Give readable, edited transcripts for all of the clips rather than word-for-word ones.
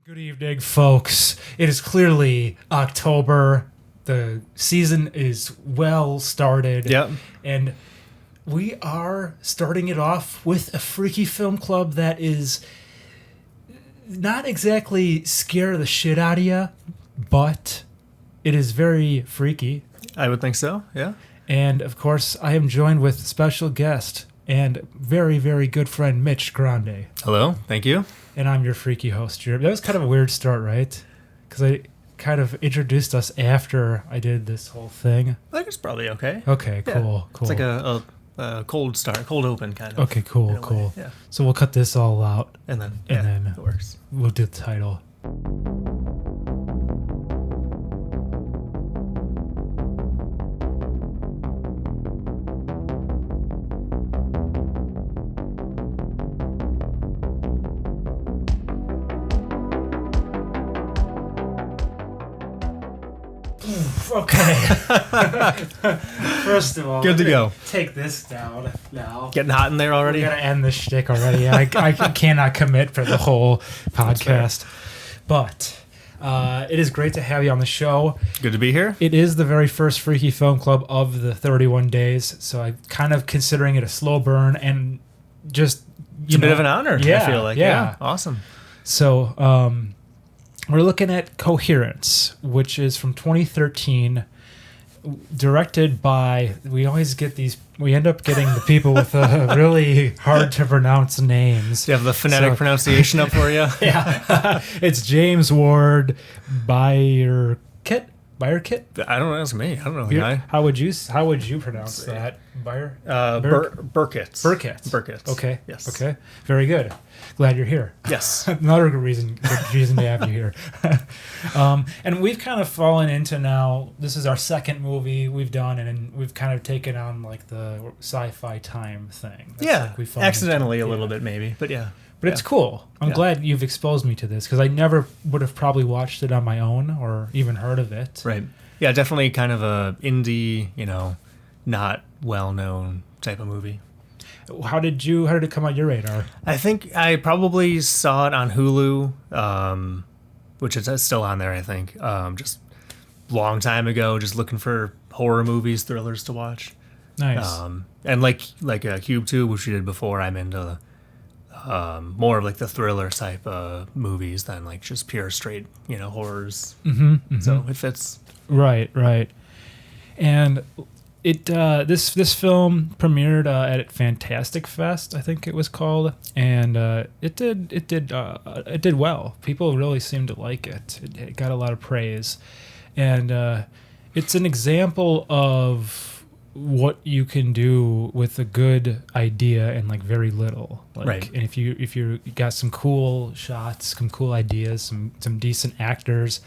Good evening, folks. It is clearly October. The season is well started. Yep. And we are starting it off with a freaky film club that is not exactly scare the shit out of you, but it is very freaky. I would think so, yeah. And, of course, I am joined with special guest and very, very good friend, Mitch Grande. Hello, thank you. And I'm your freaky host, Jeremy. That was kind of a weird start, right? Because I kind of introduced us after I did this whole thing. I think it's probably okay. Okay, cool. It's like a cold start, cold open kind of. Okay, cool. Yeah. So we'll cut this all out, And then it works. we'll do the title. Okay. First of all, Good to go. Take this down now. Getting hot in there already? We're gonna end this shtick already. I cannot commit for the whole podcast, but it is great to have you on the show. Good to be here. It is the very first Freaky Film Club of the 31 days, so I'm kind of considering it a slow burn and just It's a bit of an honor, I feel like. Yeah. Awesome. So we're looking at Coherence, which is from 2013, directed by, we end up getting the people with really hard to pronounce names. Do you have the phonetic pronunciation up for you? Yeah. It's James Ward Byrkit. Byrkit? I don't know, that's me. I don't know the guy. How would you pronounce that? Byrkit. Byrkit. Okay. Yes. Okay. Very good. Glad you're here. Yes. Another good reason to have you here. And we've kind of fallen into now, this is our second movie we've done, and we've kind of taken on like the sci-fi time thing. That's like accidentally a little bit maybe, but yeah. But it's cool. I'm glad you've exposed me to this, because I never would have probably watched it on my own or even heard of it. Right. Yeah, definitely kind of a indie, not well-known type of movie. How did it come on your radar? I think I probably saw it on Hulu, which is still on there, I think. Just long time ago, just looking for horror movies, thrillers to watch. Nice. And like a Cube 2, which we did before, I'm into more of like the thriller type movies than like just pure straight, horrors. Mm-hmm. So it fits. Right. And it this film premiered at Fantastic Fest, I think it was called, and it did well. People really seemed to like it. It got a lot of praise, and it's an example of what you can do with a good idea and like very little. Right. And if you got some cool shots, some cool ideas, some decent actors.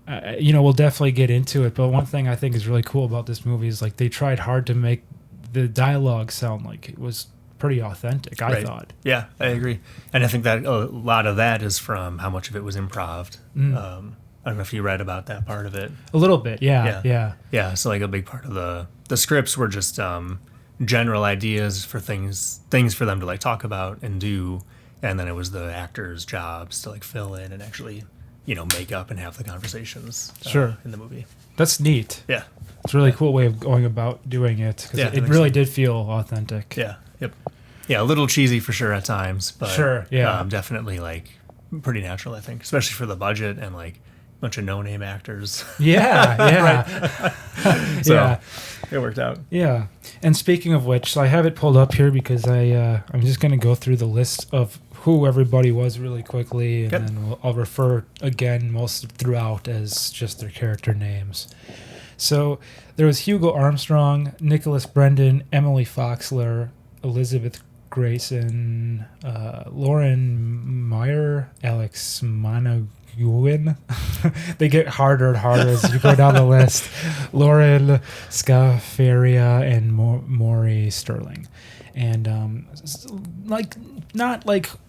We'll definitely get into it, but one thing I think is really cool about this movie is like they tried hard to make the dialogue sound like it was pretty authentic, I thought. Yeah, I agree. And I think that a lot of that is from how much of it was improv. I don't know if you read about that part of it. A little bit, yeah. Yeah, so like a big part of the scripts were just general ideas for things for them to like talk about and do, and then it was the actors' jobs to like fill in and actually make up and have the conversations in the movie. That's neat. Yeah. It's a really cool way of going about doing it, because it really did feel authentic. Yeah. Yep. Yeah, a little cheesy for sure at times, but definitely like pretty natural, I think, especially for the budget and like a bunch of no-name actors. Yeah. So it worked out. Yeah. And speaking of which, so I have it pulled up here because I'm just going to go through the list of who everybody was really quickly, and then I'll refer again most throughout as just their character names. So there was Hugo Armstrong, Nicholas Brendan, Emily Foxler, Elizabeth Grayson, Lauren Meyer, Alex Monaghan. They get harder and harder as you go down the list. Lauren Scafaria and Maury Sterling. And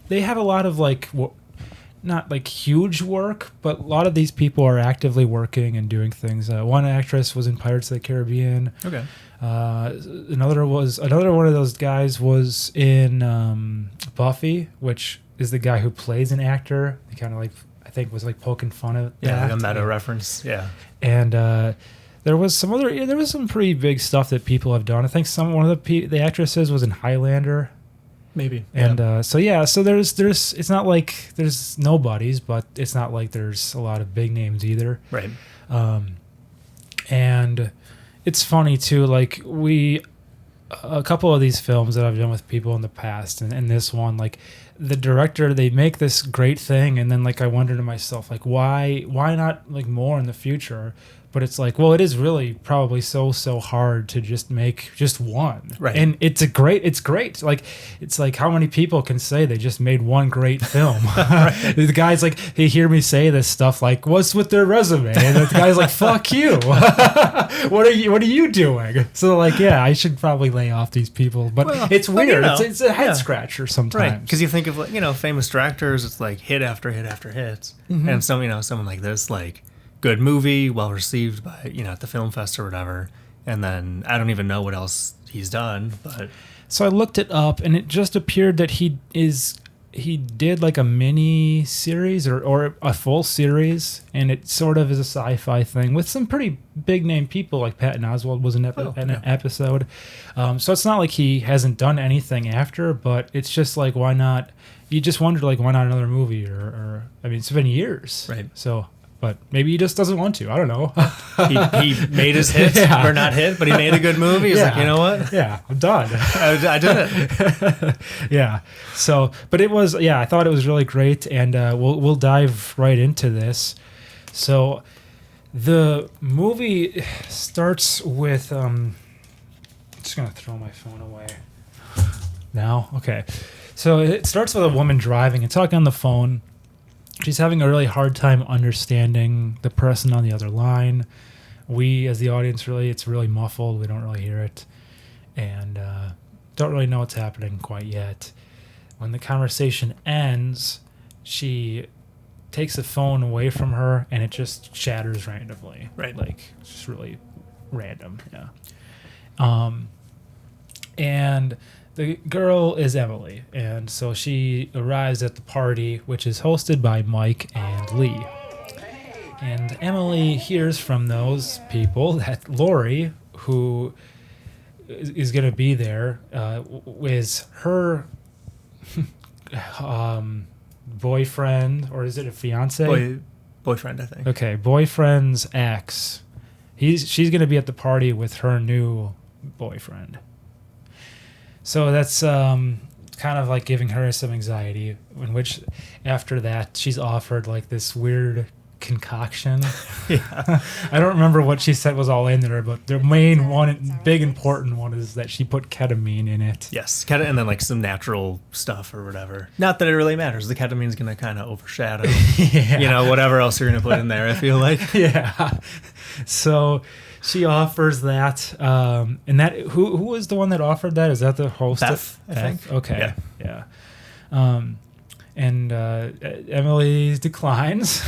they have a lot of not like huge work, but a lot of these people are actively working and doing things. One actress was in Pirates of the Caribbean. Okay. Another one of those guys was in Buffy, which is the guy who plays an actor. He kind of like, I think, was like poking fun of like that. a meta reference. Yeah. And there was some pretty big stuff that people have done. I think one of the actresses was in Highlander. Maybe. And so there's it's not like there's nobodies, but it's not like there's a lot of big names either. Right. And it's funny too, like a couple of these films that I've done with people in the past, and this one, like the director, they make this great thing, and then like I wonder to myself, like why not like more in the future? But it's like, well, it is really probably so hard to just make just one. Right. And it's great. Like, it's like how many people can say they just made one great film? The guy's like, they hear me say this stuff like, what's with their resume? And the guy's like, fuck you. What are you doing? So like, yeah, I should probably lay off these people. But it's weird. It's a head scratcher sometimes. Right. Because you think of like, famous directors, it's like hit after hit after hits. Mm-hmm. And someone like this, like, good movie, well received by, at the film fest or whatever. And then I don't even know what else he's done, but so I looked it up, and it just appeared that he did like a mini series or a full series, and it sort of is a sci-fi thing with some pretty big name people, like Patton Oswalt was an episode. So it's not like he hasn't done anything after, but it's just like, why not? You just wonder, like, why not another movie or I mean, it's been years. Right. So, but maybe he just doesn't want to. I don't know. he made his hits, or not hit, but he made a good movie. He's like, you know what? Yeah, I'm done. I did it. Yeah. So, but it was, I thought it was really great, and we'll dive right into this. So, the movie starts with I'm just gonna throw my phone away now. Okay. So it starts with a woman driving and talking on the phone. She's having a really hard time understanding the person on the other line. We, as the audience, it's really muffled. We don't really hear it. And don't really know what's happening quite yet. When the conversation ends, she takes the phone away from her, and it just shatters randomly. Right. Like, it's just really random, yeah. And the girl is Emily, and so she arrives at the party, which is hosted by Mike and Lee. And Emily hears from those people that Lori, who is going to be there, is her boyfriend, or is it a fiance? Boyfriend, I think. Okay, boyfriend's ex. She's going to be at the party with her new boyfriend. So that's kind of like giving her some anxiety, in which after that she's offered like this weird concoction. Yeah. I don't remember what she said was all in there, but the main one, big important one, is that she put ketamine in it. Yes, and then like some natural stuff or whatever. Not that it really matters. The ketamine's going to kind of overshadow, whatever else you're going to put in there, I feel like. Yeah. So she offers that, and that who was the one that offered that? Is that the host? Beth, I think. Okay, yeah. And Emily declines.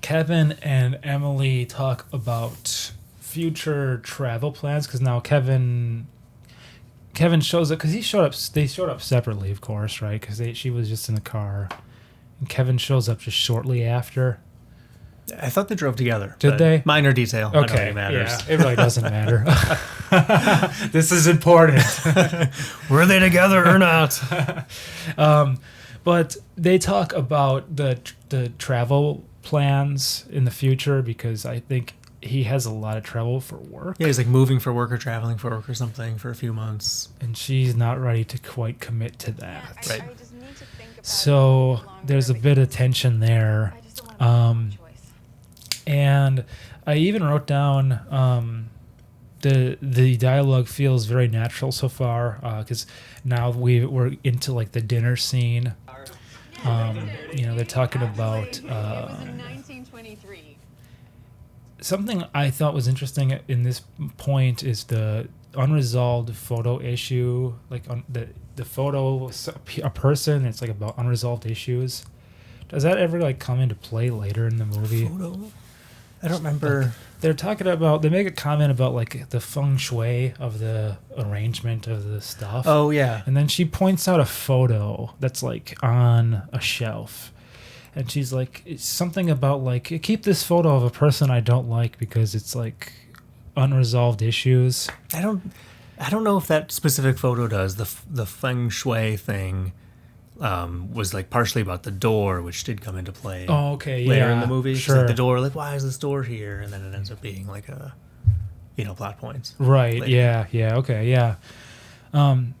Kevin and Emily talk about future travel plans, because now Kevin shows up, because they showed up separately, of course, right? Because she was just in the car, and Kevin shows up just shortly after. I thought they drove together. Did they? Minor detail. Okay, I don't think it matters. Yeah, it really doesn't matter. This is important. Were they together or not? But they talk about the travel plans in the future, because I think he has a lot of travel for work. Yeah, he's like moving for work or traveling for work or something for a few months. And she's not ready to quite commit to that. Right. So there's a bit of tension there. And I even wrote down the dialogue feels very natural so far, because now we're into like the dinner scene. They're talking about something I thought was interesting in this point is the unresolved photo issue, like the photo, a person. It's like about unresolved issues. Does that ever like come into play later in the movie? Photo? I don't remember. They're talking about, they make a comment about like the feng shui of the arrangement of the stuff. Oh, yeah. And then she points out a photo that's like on a shelf. And she's like, it's something about like, keep this photo of a person I don't like because it's like unresolved issues. I don't know if that specific photo does. The feng shui thing was like partially about the door, which did come into play. Oh, okay, later in the movie. sure. Like the door, like why is this door here? And then it ends up being like a, plot points. Right. Later. Yeah. Okay. Yeah.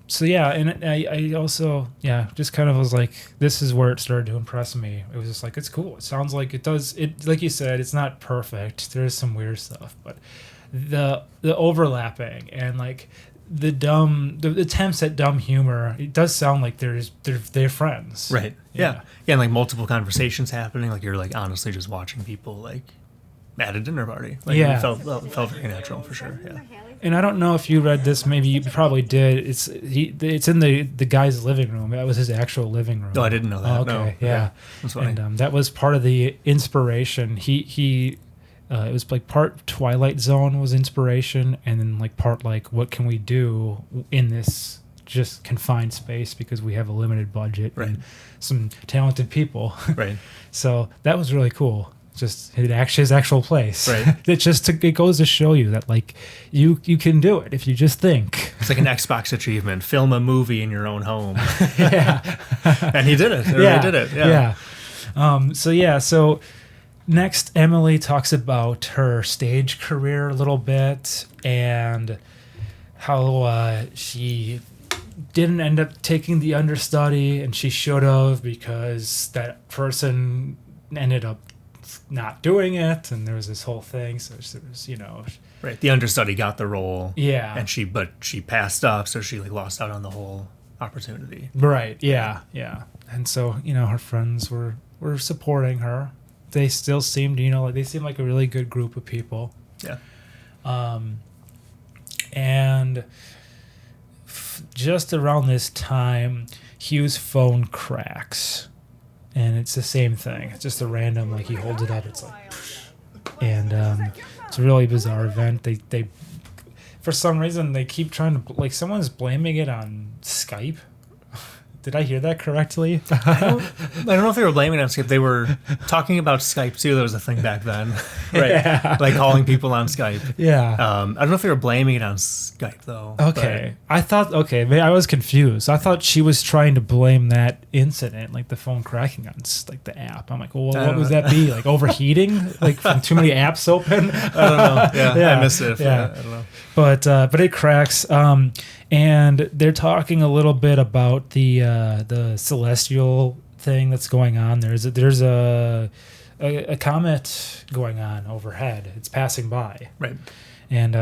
So yeah, and I also just kind of was like, this is where it started to impress me. It was just like, it's cool. It sounds like it does. It, like you said, it's not perfect. There's some weird stuff, but the overlapping and like the attempts at dumb humor, it does sound like they're friends. Right. Yeah. And like multiple conversations happening. Like you're like honestly just watching people like at a dinner party. Like it felt very natural for sure. Yeah. And I don't know if you read this. Maybe you probably did. It's in the guy's living room. That was his actual living room. Oh, I didn't know that. Oh, okay. No. Yeah. That's funny. And that was part of the inspiration. He it was like part Twilight Zone was inspiration, and then like part like what can we do in this just confined space because we have a limited budget and some talented people. Right. So that was really cool. Just his actual place. Right. It goes to show you that like you can do it if you just think. It's like an Xbox achievement. Film a movie in your own home. Yeah. And he did it. He really did it. Yeah. So next, Emily talks about her stage career a little bit and how she didn't end up taking the understudy, and she should have because that person ended up not doing it, and there was this whole thing. So there was, right. The understudy got the role. Yeah. And she passed up, so she like lost out on the whole opportunity. Right. Yeah. Yeah. And so her friends were supporting her. They still seemed, they seemed like a really good group of people. Yeah. And just around this time, Hugh's phone cracks. And it's the same thing. It's just a random, like he holds it up, it's like, and it's a really bizarre event. They for some reason, they keep trying to, like someone's blaming it on Skype. Did I hear that correctly? I don't know if they were blaming it on Skype. They were talking about Skype too. That was a thing back then, right? Yeah. Like calling people on Skype. Yeah. I don't know if they were blaming it on Skype though. Okay. I I was confused. I thought she was trying to blame that incident, like the phone cracking on like the app. I'm like, well, what would that be? Like overheating? Like from too many apps open? I don't know. Yeah. I missed it. Yeah. I don't know. But it cracks. And they're talking a little bit about the celestial thing that's going on. There's a comet going on overhead. It's passing by. Right. And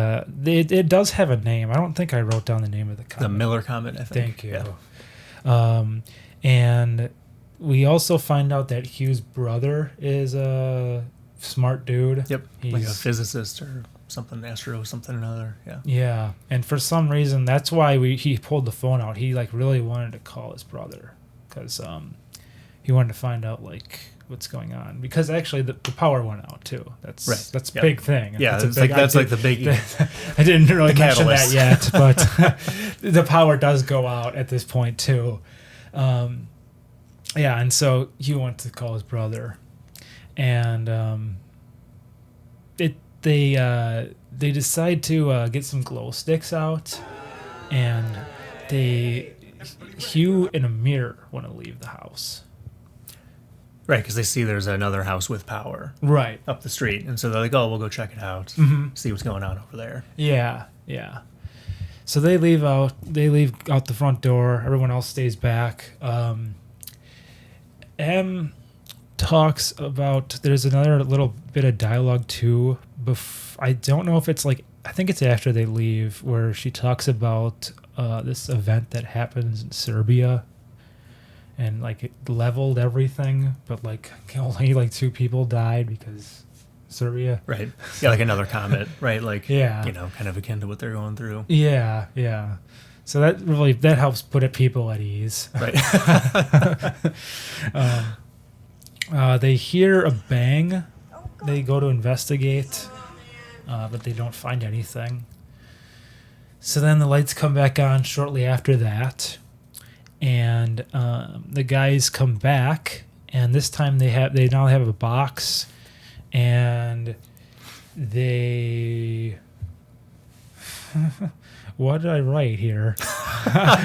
it does have a name. I don't think I wrote down the name of the comet. The Miller Comet, I think. Thank you. Yeah. And we also find out that Hugh's brother is a smart dude. Yep. Like a physicist or something, something or another. Yeah. And for some reason, that's why he pulled the phone out. He like really wanted to call his brother because he wanted to find out like what's going on, because actually the power went out too. That's a big thing. Yeah, that's like the big. I didn't really mention that yet, but the power does go out at this point too. And so he went to call his brother, and they decide to get some glow sticks out, and Hugh and Amir want to leave the house. Right, because they see there's another house with power right up the street, and so they're like, "Oh, we'll go check it out, see what's going on over there." Yeah. So they leave out the front door. Everyone else stays back. M talks about, there's another little bit of dialogue too. I don't know if it's like, I think it's after they leave, where she talks about this event that happens in Serbia, and like it leveled everything, but like only like 2 people died because Serbia. Right. Yeah, like another comet, right? Like, kind of akin to what they're going through. Yeah. So that helps put people at ease. Right. They hear a bang they go to investigate, but they don't find anything. So then the lights come back on shortly after that, and the guys come back, and this time they now have a box, and they. What did I write here?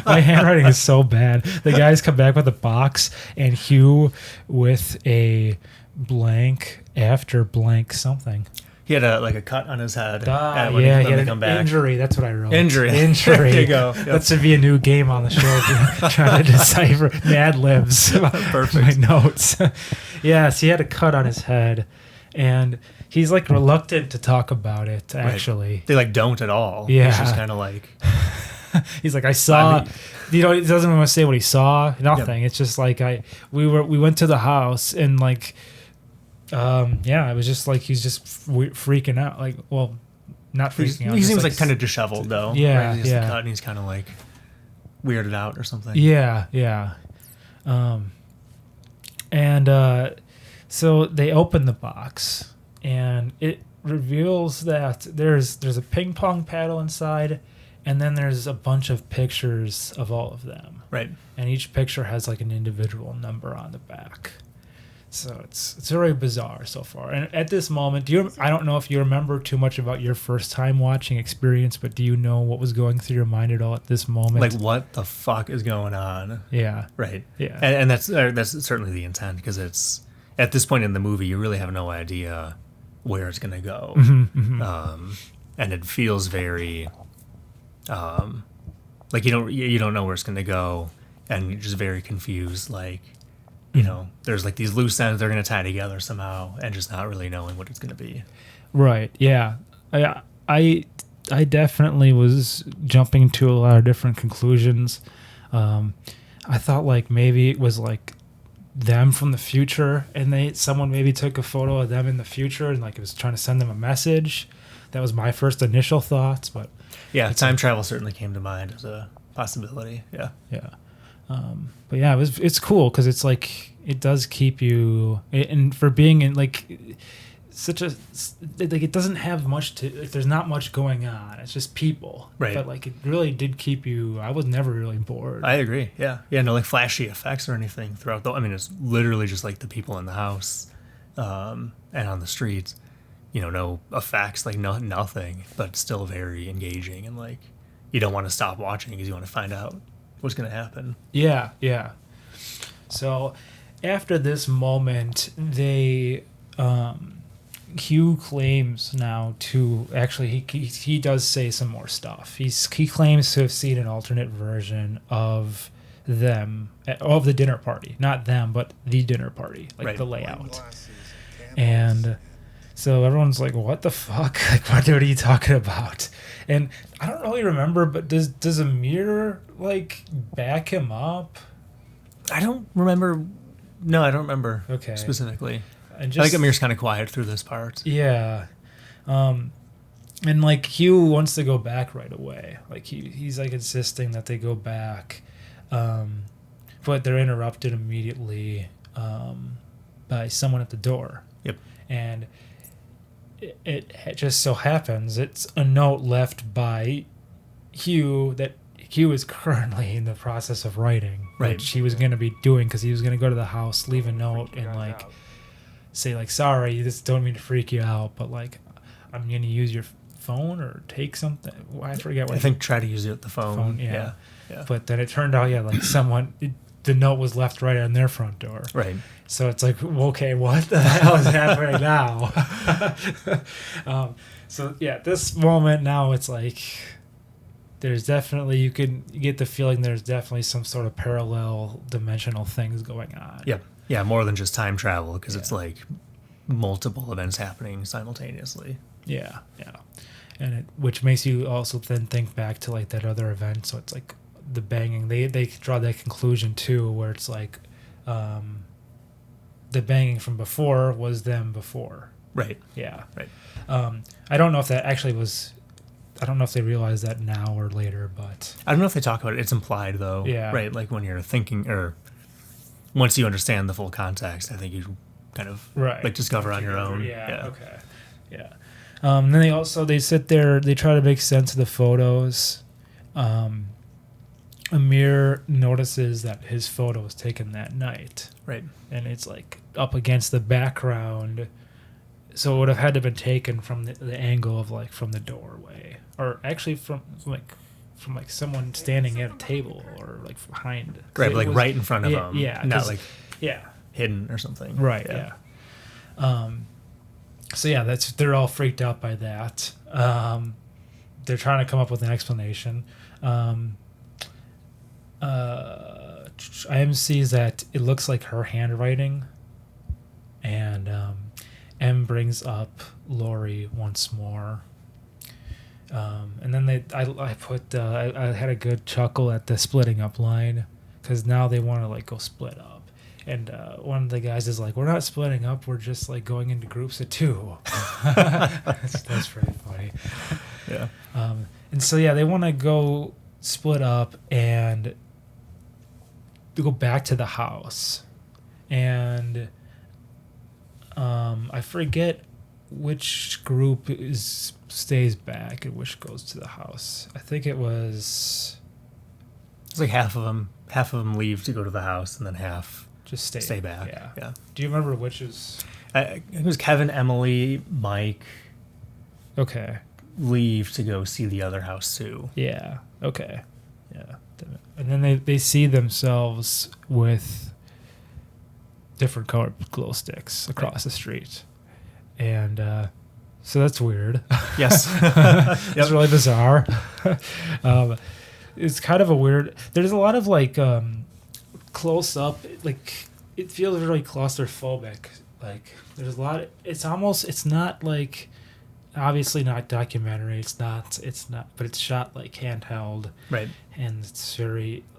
My handwriting is so bad. The guys come back with a box, and Hugh with a blank after blank something. He had a cut on his head. He had an injury. That's what I wrote. Injury. There you go. Yep. That should be a new game on the show. Trying to decipher Mad Libs. Perfect. My notes. Yes, he had a cut on his head, and he's like reluctant to talk about it. Actually, right. They like don't at all. Yeah, he's just kind of like. He's like, I saw. He doesn't want to say what he saw. Nothing. Yep. It's just like we went to the house and like. It was just like he's just freaking out. Like, well, not freaking out. He seems like kind of disheveled though. Yeah, right? He has the cut and he's kind of like weirded out or something. Yeah. So they open the box and it reveals that there's a ping pong paddle inside, and then there's a bunch of pictures of all of them. Right. And each picture has like an individual number on the back. So it's very bizarre so far. And at this moment, I don't know if you remember too much about your first time watching experience, but do you know what was going through your mind at all at this moment? Like, what the fuck is going on? Yeah. Right. Yeah. And that's certainly the intent, because it's at this point in the movie, you really have no idea where it's going to go. And it feels very like you don't know where it's going to go, and you're just very confused, like. There's like these loose ends they're going to tie together somehow, and just not really knowing what it's going to be. Right. Yeah. I definitely was jumping to a lot of different conclusions. I thought like maybe it was like them from the future, and someone maybe took a photo of them in the future, and like it was trying to send them a message. That was my first initial thoughts, but yeah, time travel certainly came to mind as a possibility. Yeah. Yeah. But yeah, it's cool because it's like it does keep you, and for being in like such a like it doesn't have much to, like, there's not much going on. It's just people, right? But like it really did keep you. I was never really bored. I agree. Yeah, no like flashy effects or anything throughout. I mean, it's literally just like the people in the house, and on the streets. No effects, like nothing, but still very engaging, and like you don't want to stop watching because you want to find out what's going to happen. Yeah. So after this moment, they Hugh claims now to actually he does say some more stuff. He claims to have seen an alternate version of them, of the dinner party, not them, but the dinner party, like right. The layout. And so everyone's like, "What the fuck? Like, what are you talking about?" And I don't really remember, but does Amir like back him up? I don't remember. No, I don't remember. Okay. Specifically. And I think Amir's kind of quiet through this part. Yeah. And like Hugh wants to go back right away. Like he's like insisting that they go back. But they're interrupted immediately by someone at the door. Yep. And it just so happens it's a note left by Hugh that Hugh is currently in the process of writing, right? Which he was going to be doing because he was going to go to the house, leave a note, and like say like, "Sorry, this don't mean to freak you out, but like I'm going to use your phone or take something." I forget what. I think try to use the phone. Yeah. But then it turned out, like someone. The note was left right on their front door. Right. So it's like, okay, what the hell is happening now? So yeah, this moment now it's like there's definitely, you get the feeling there's definitely some sort of parallel dimensional things going on. Yep. Yeah, more than just time travel, because it's like multiple events happening simultaneously. Yeah. And which makes you also then think back to like that other event. So it's like the banging, they draw that conclusion too, where it's like the banging from before was them before. Right. Yeah. Right. I don't know if that actually was, I don't know if they realize that now or later, but I don't know if they talk about it. It's implied though. Yeah. Right. Like when you're thinking, or once you understand the full context, I think kind of right. like discover on your own. Yeah. Okay. Yeah. Then they sit there. They try to make sense of the photos. Amir notices that his photo was taken that night. Right. And it's like up against the background. So it would have had to have been taken from the angle of like from the doorway, or actually from someone standing at a table or like behind. Right, but like right in front of them. Yeah. Not like yeah. hidden or something. Right. Yeah. So yeah, they're all freaked out by that. They're trying to come up with an explanation. IM sees that it looks like her handwriting, and M brings up Lori once more. And then I had a good chuckle at the splitting up line, because now they want to like go split up. And one of the guys is like, "We're not splitting up. We're just like going into groups of 2." That's pretty funny. Yeah. And so yeah, they want to go split up and go back to the house. And I forget which group stays back and which goes to the house. I think it's like half of them leave to go to the house, and then half just stay back. Yeah. Do you remember which is? It was Kevin, Emily, Mike. Okay. Leave to go see the other house too. Yeah. Okay. Yeah. And then they see themselves with different colored glow sticks across the street, and so that's weird. Yes. It's really bizarre. It's kind of a weird. There's a lot of like close up. Like it feels really claustrophobic. Like there's a lot. It's not like. Obviously not documentary. It's not. But it's shot like handheld. Right. And it's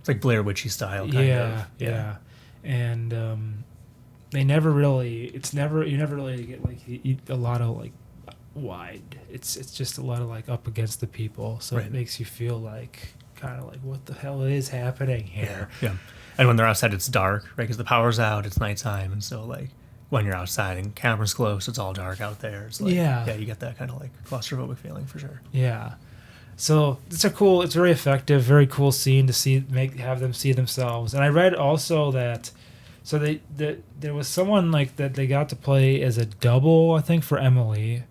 like Blair Witchy style. Kind of. Yeah. And they never really. You never really get like a lot of like wide. It's just a lot of like up against the people. So right. It makes you feel like kind of like what the hell is happening here. Yeah. And when they're outside, it's dark, right? Because the power's out. It's nighttime, and so like. When you're outside and camera's close, it's all dark out there. It's like, you get that kind of like claustrophobic feeling for sure. Yeah. So it's very effective, very cool scene to have them see themselves. And I read also that, there was someone like that they got to play as a double, I think, for Emily.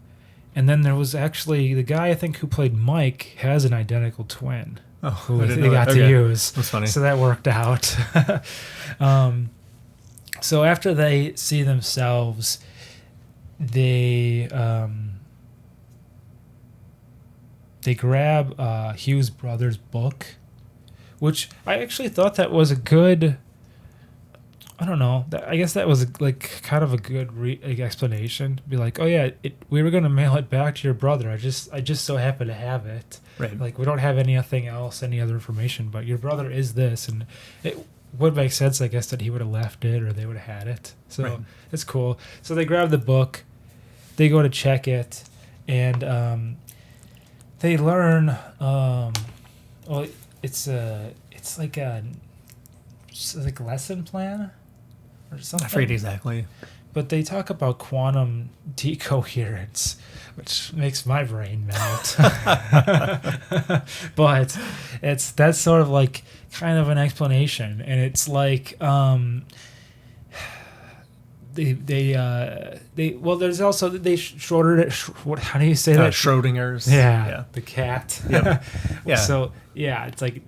And then there was actually the guy, I think, who played Mike has an identical twin. Oh, who they got to use. That's funny. So that worked out. So after they see themselves, they grab Hugh's brother's book, which I actually thought that was a good. I don't know. I guess that was like kind of a good explanation. Be like, oh yeah, we were gonna mail it back to your brother. I just so happen to have it. Right. Like we don't have anything else, any other information, but your brother is this, and it would make sense, I guess, that he would have left it or they would have had it. So It's cool. So they grab the book, they go to check it, and they learn. It's like a lesson plan or something. I forget exactly. But they talk about quantum decoherence, which makes my brain melt. But that's sort of like kind of an explanation, and it's like there's also how do you say that? Schrodinger's. Yeah, the cat. Yep. Yeah. So yeah, it's like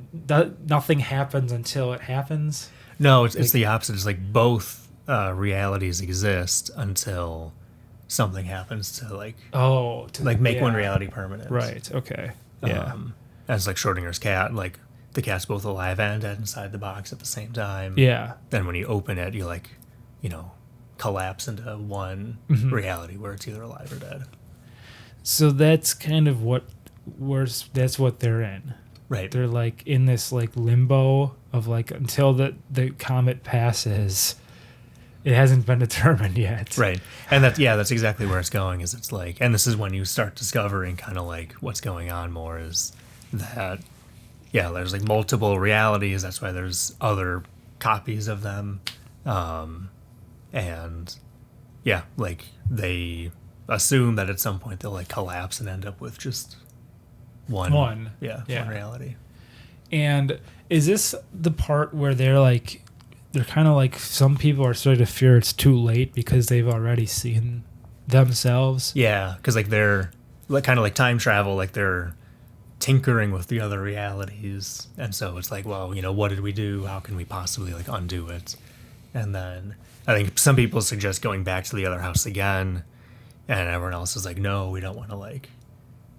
nothing happens until it happens. No, it's the opposite. It's like both realities exist until something happens to make one reality permanent. Right. Okay. Yeah. As like Schrodinger's cat, like the cat's both alive and dead inside the box at the same time. Yeah. Then when you open it, you collapse into one reality where it's either alive or dead. So that's kind of that's what they're in. Right. They're like in this like limbo of like until the comet passes. It hasn't been determined yet. Right. And that's exactly where it's going, is it's like, and this is when you start discovering kind of like what's going on more, is that, there's like multiple realities. That's why there's other copies of them. And yeah, like they assume that at some point they'll like collapse and end up with just one one reality. And is this the part where they're kind of like, some people are starting to fear it's too late because they've already seen themselves? Yeah, because like they're like kind of like time travel, like they're tinkering with the other realities, and so it's like, well, what did we do? How can we possibly like undo it? And then I think some people suggest going back to the other house again, and everyone else is like, no, we don't want to like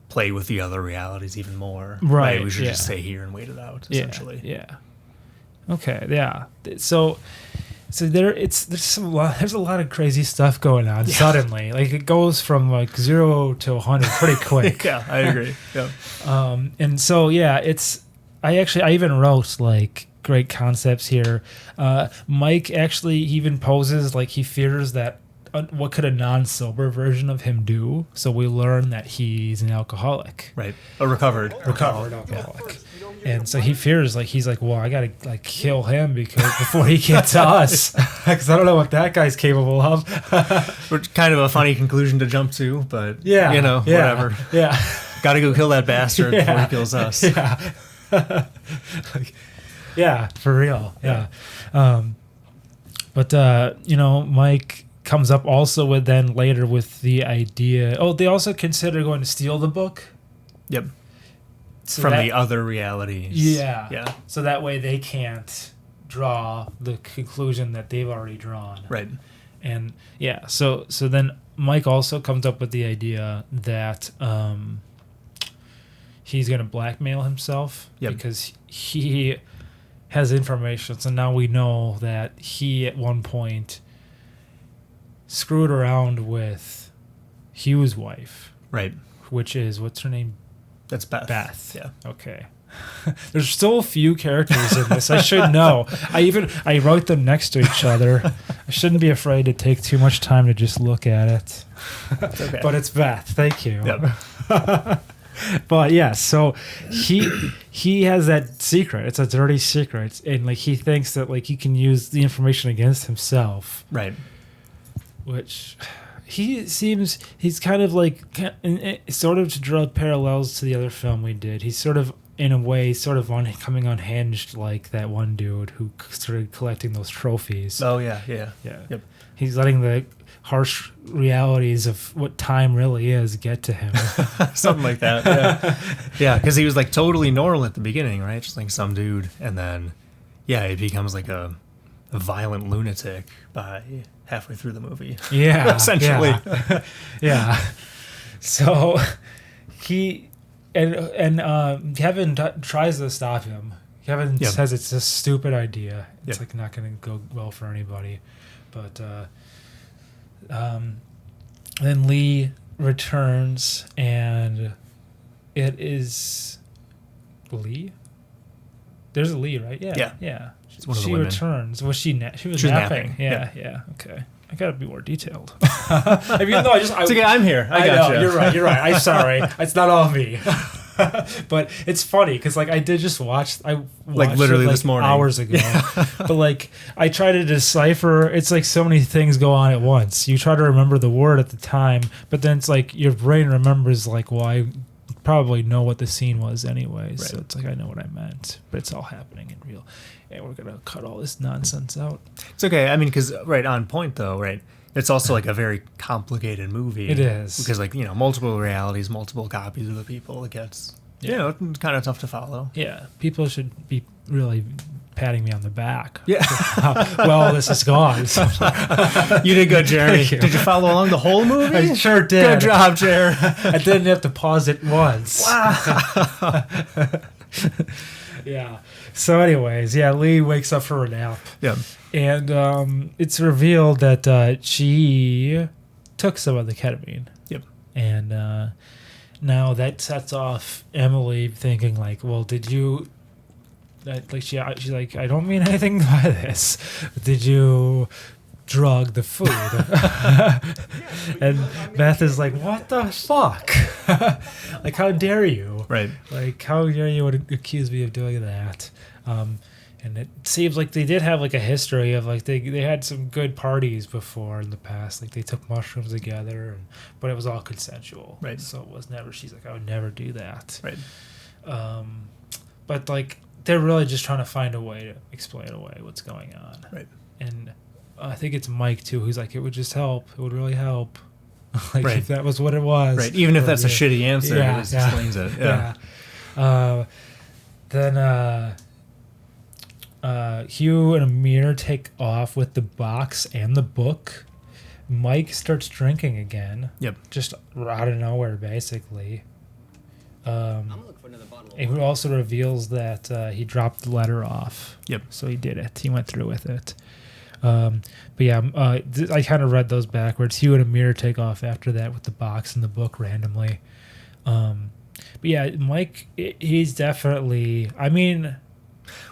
play with the other realities even more. Right. We should just stay here and wait it out, essentially. Yeah. Okay. Yeah. So there's a lot of crazy stuff going on suddenly. Like it goes from like 0 to 100 pretty quick. Yeah, I agree. Yeah. And so I even wrote like great concepts here. Mike actually even poses like he fears that what could a non-sober version of him do? So we learn that he's an alcoholic. Right. A recovered alcoholic. And so he fears, like, he's like, well, I got to like kill him before he gets to us. Because I don't know what that guy's capable of. Which kind of a funny conclusion to jump to, but whatever. Yeah. Got to go kill that bastard before he kills us. Yeah. Yeah, for real. Yeah. But Mike comes up also with the idea. Oh, they also consider going to steal the book. Yep. So from the other realities. Yeah. Yeah. So that way they can't draw the conclusion that they've already drawn. Right. And yeah, so then Mike also comes up with the idea that he's going to blackmail himself because he has information. So now we know that he at one point screwed around with Hugh's wife. Right. Which is, what's her name? That's Beth. Beth. Yeah. Okay. There's still a few characters in this. I should know. I wrote them next to each other. I shouldn't be afraid to take too much time to just look at it. Okay. But it's Beth. Thank you. Yep. But yeah, so he has that secret. It's a dirty secret, and like he thinks that like he can use the information against himself. Right. Which he's kind of like sort of to draw parallels to the other film we did. He's sort of in a way coming unhinged like that one dude who started collecting those trophies. Oh yeah. Yep. He's letting the harsh realities of what time really is get to him. Something like that. Yeah. Yeah, because he was like totally normal at the beginning, right? Just like some dude, and then he becomes like a violent lunatic by halfway through the movie. Yeah. Essentially. Yeah. So he and Kevin tries to stop him. Kevin says it's a stupid idea. It's like not going to go well for anybody. But then Lee returns, and it is Lee. There's a Lee, right? Yeah. It's one of the she women. Returns. Was she? She was napping. Yeah. Okay. I gotta be more detailed. Even though it's okay. I'm here. I got you. You're right. I'm sorry. It's not all me. But it's funny because like I did just watch. I watched literally it, this morning, hours ago. But like I try to decipher. It's like so many things go on at once. You try to remember the word at the time, but then it's like your brain remembers like, well, I probably know what the scene was anyway. Right. So it's like I know what I meant, but it's all happening in real. And we're gonna cut all this nonsense out. It's okay. I mean, because on point though, right? It's also like a very complicated movie. It is because like multiple realities, multiple copies of the people. It gets it's kind of tough to follow. Yeah, people should be really patting me on the back. Yeah. Well, this is gone. You did good, Jeremy. Did you follow along the whole movie? I sure did. Good job, Jerry. I didn't have to pause it once. Wow. Yeah. So anyways, Lee wakes up for a nap. Yeah. And it's revealed that she took some of the ketamine. Yep. And now that sets off Emily thinking like, well, did you... Like she's like, I don't mean anything by this. Did you drug the food? And Beth is like, what the fuck? Like, how dare you? Right. Like, how dare you would accuse me of doing that? And And it seems like they did have like a history of like they had some good parties before in the past. Like they took mushrooms together, but it was all consensual. Right. So it was never. She's like, I would never do that. Right. But like they're really just trying to find a way to explain away what's going on. Right. And I think it's Mike too, who's like, it would just help. It would really help. Like right. if that was what it was. Right. Even if that's a shitty answer, it just explains it. Yeah. Then Hugh and Amir take off with the box and the book. Mike starts drinking again. Yep. Just out of nowhere, basically. I'm looking for another bottle of It wine. also reveals that he dropped the letter off. Yep. So he did it. He went through with it. But yeah, I kind of read those backwards. Hugh and Amir take off after that with the box and the book randomly. But yeah, Mike, he's definitely, I mean...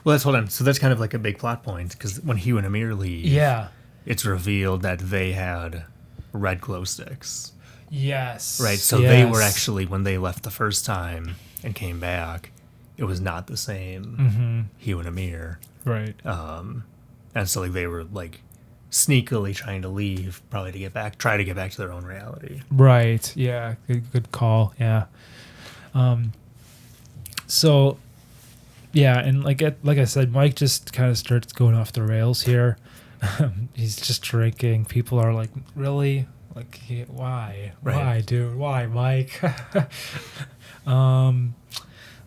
Well, hold on. So that's kind of like a big plot point, because when Hugh and Amir leave, Yeah. it's revealed that they had red glow sticks. Yes. Right. So they were actually, when they left the first time and came back, it was not the same Hugh and Amir. Right. And so like they were like sneakily trying to leave, probably to try to get back to their own reality. Right. Yeah. Good call. Yeah. So, yeah, and like I said, Mike just kind of starts going off the rails here. He's just drinking. People are like, really? Like, why? Right. Why, dude? Why, Mike?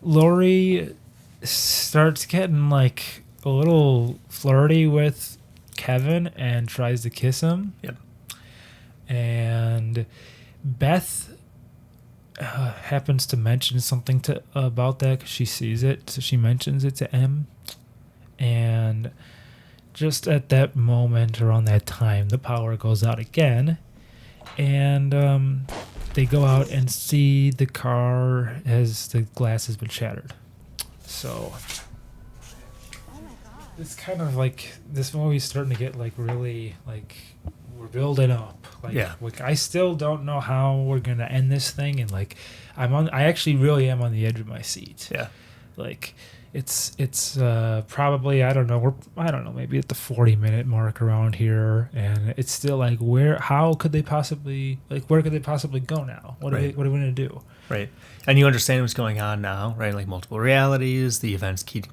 Lori starts getting like a little flirty with Kevin and tries to kiss him. Yep. And Beth happens to mention something about that because she sees it, so she mentions it to M. And just at that moment, around that time, the power goes out again, and they go out and see the car as the glass has been shattered. So it's kind of like this movie's starting to get like really like we're building up. Like, yeah. Like I still don't know how we're gonna end this thing, and like I actually really am on the edge of my seat. Yeah. Like it's probably I don't know maybe at the 40-minute mark around here, and it's still like where could they possibly go now? What are we gonna do? Right. And you understand what's going on now, right? Like multiple realities, the events keep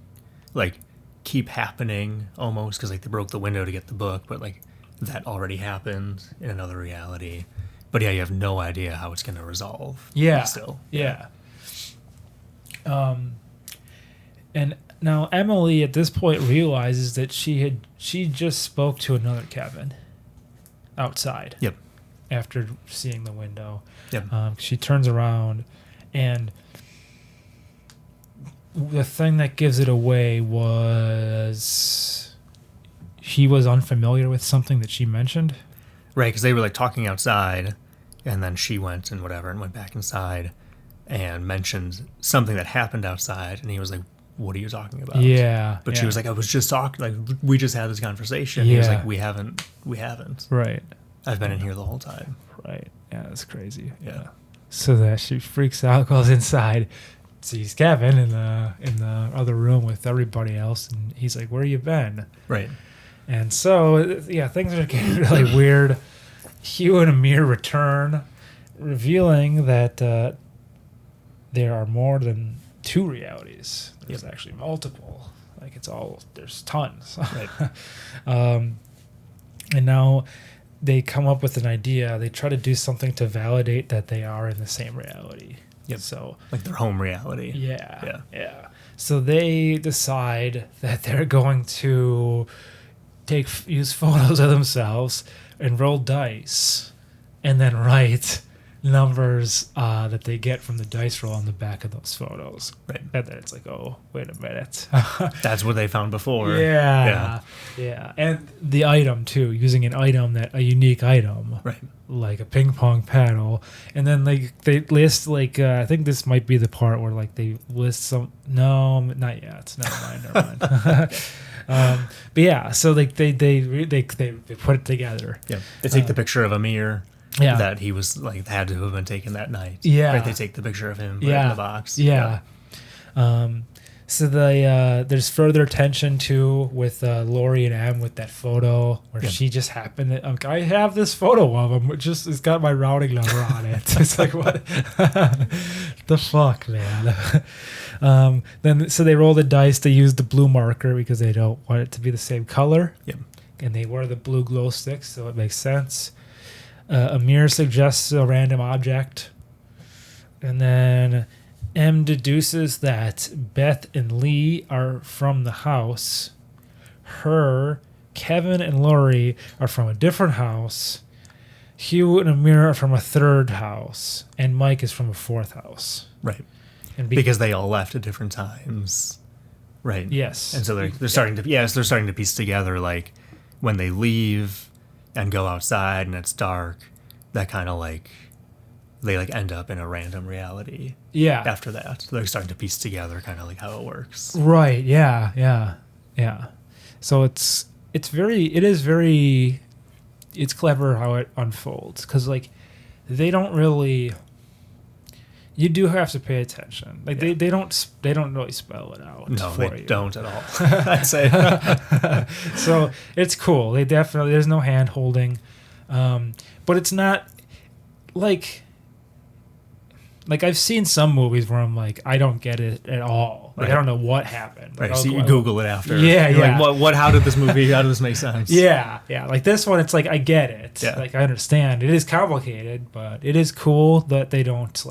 happening almost because like they broke the window to get the book, but like that already happened in another reality. But yeah, you have no idea how it's going to resolve. Yeah. Still. Yeah. And now Emily at this point realizes that she just spoke to another Kevin outside. Yep. After seeing the window. Yep. She turns around, and the thing that gives it away was he was unfamiliar with something that she mentioned. Right, because they were like talking outside, and then she went and went back inside and mentioned something that happened outside, and he was like, what are you talking about? Yeah. But she was like, I was just talking, like, we just had this conversation. He was like, we haven't. Right. I've been in here the whole time. Right. Yeah, that's crazy. Yeah. So that she freaks out, goes inside, sees Kevin in the other room with everybody else, and he's like, where you been? Right. And so, yeah, things are getting really weird. Hugh and Amir return, revealing that there are more than two realities. There's actually multiple. Like, there's tons. Right. And now they come up with an idea. They try to do something to validate that they are in the same reality. Yep. So, like their home reality. Yeah. So they decide that they're going to use photos of themselves and roll dice, and then write numbers that they get from the dice roll on the back of those photos. Right. And then it's like, oh, wait a minute. That's what they found before. Yeah. And the item too, using a unique item, Right. like a ping pong paddle, and then they list like I think this might be the part where like they list some. No, not yet. Never mind. But yeah, so like they put it together. Yeah. They take the picture of Amir. Yeah. That he was like had to have been taken that night. Yeah. Right. They take the picture of him. Right in the box. Yeah. So there's further tension too with Lori and Em with that photo where she just happened to, I have this photo of him, it's got my routing number on it. It's like, what the fuck, man. Then so they roll the dice. They use the blue marker because they don't want it to be the same color. Yep. And they wear the blue glow sticks, so it makes sense. Amir suggests a random object, and then M deduces that Beth and Lee are from the house. Kevin and Lori are from a different house. Hugh and Amir are from a third house. And Mike is from a fourth house. Right. And because they all left at different times. Right. Yes. And so they're starting to they're starting to piece together, like when they leave and go outside and it's dark, that kind of like they like end up in a random reality. Yeah. After that, so they're starting to piece together kind of like how it works. Right. Yeah. So it's clever how it unfolds because like they don't really. You do have to pay attention. Like they don't really spell it out. No, for they you. don't at all. I'd say. So it's cool. They definitely there's no hand holding, but it's not like I've seen some movies where I'm like I don't get it at all. Like I don't know what happened. Right. Like, So you Google it after. Yeah. You're Yeah. like, what? How did this movie? How does this make sense? Yeah. Like this one, it's like I get it. Yeah. Like I understand. It is complicated, but it is cool that they don't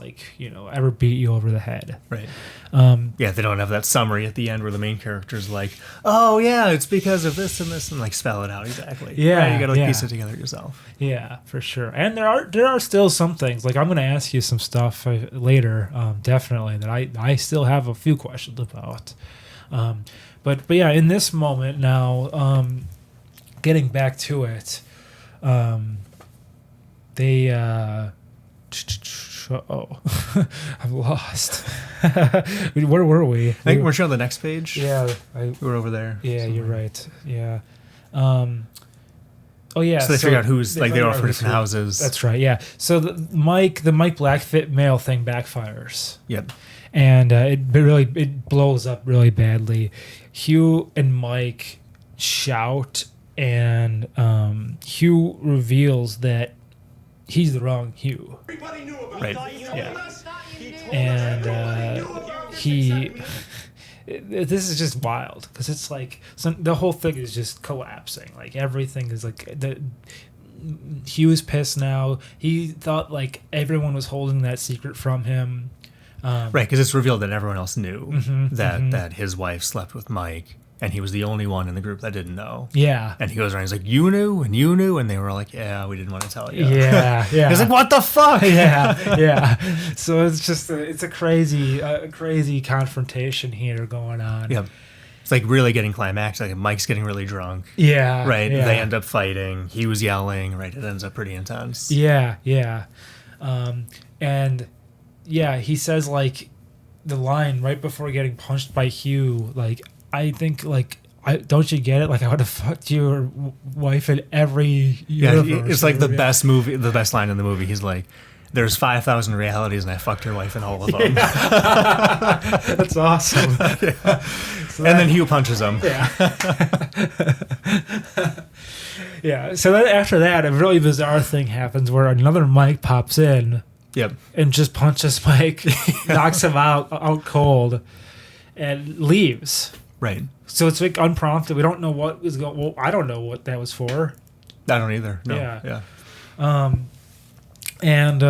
ever beat you over the head. Right. They don't have that summary at the end where the main character's like, oh yeah, it's because of this and like spell it out exactly. Yeah. Right? You gotta piece it together yourself. Yeah, for sure. And there are still some things like I'm going to ask you some stuff later, definitely that I still have a few questions about. But yeah, in this moment now, getting back to it, they I'm lost. Where were we? I think we're on the next page. Yeah, we're over there. Yeah, somewhere. You're right. Yeah. Oh yeah. So they figure out who's like they're all for different houses. That's right. Yeah. So the Mike Blackfit male thing backfires. Yep. And it blows up really badly. Hugh and Mike shout, and Hugh reveals that he's the wrong Hugh. Everybody knew about Right. Yeah. And he. This is just wild because it's like the whole thing is just collapsing. Like everything is like Hugh is pissed now. He thought like everyone was holding that secret from him. Right, because it's revealed that everyone else knew that his wife slept with Mike, and he was the only one in the group that didn't know. Yeah. And he goes around, he's like, you knew, and they were like, yeah, we didn't want to tell you. Yeah. He's like, what the fuck? Yeah. So it's just it's a crazy confrontation here going on. Yeah. It's like really getting climactic. Like Mike's getting really drunk. Yeah. Right. Yeah. They end up fighting. He was yelling. Right. It ends up pretty intense. Yeah. And yeah, he says like the line right before getting punched by Hugh, like, I think like don't you get it? Like I would have fucked your wife in every universe. Yeah, it's like the best line in the movie. He's like, there's 5,000 realities and I fucked your wife in all of them. Yeah. That's awesome. Yeah. So and then Hugh punches him. Yeah. Yeah. So then after that, a really bizarre thing happens where another Mike pops in. Yep. And just punches Mike, knocks him out cold, and leaves. Right. So it's like unprompted. We don't know what was going. Well, I don't know what that was for. I don't either. No. Yeah. Yeah. And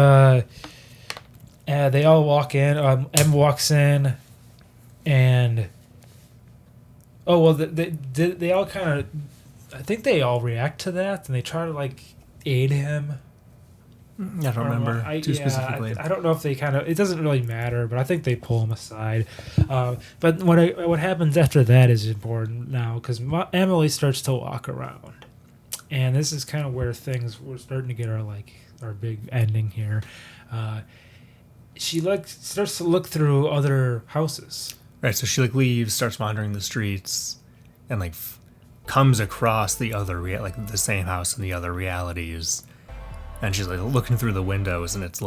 they all walk in. Em walks in, and they all kind of. I think they all react to that, and they try to like aid him. I don't remember specifically. I don't know if they kind of. It doesn't really matter, but I think they pull him aside. But what happens after that is important now because Emily starts to walk around, and this is kind of where we're starting to get our big ending here. She starts to look through other houses. Right. So she leaves, starts wandering the streets, and comes across the other the same house in the other realities. And she's looking through the windows, and it's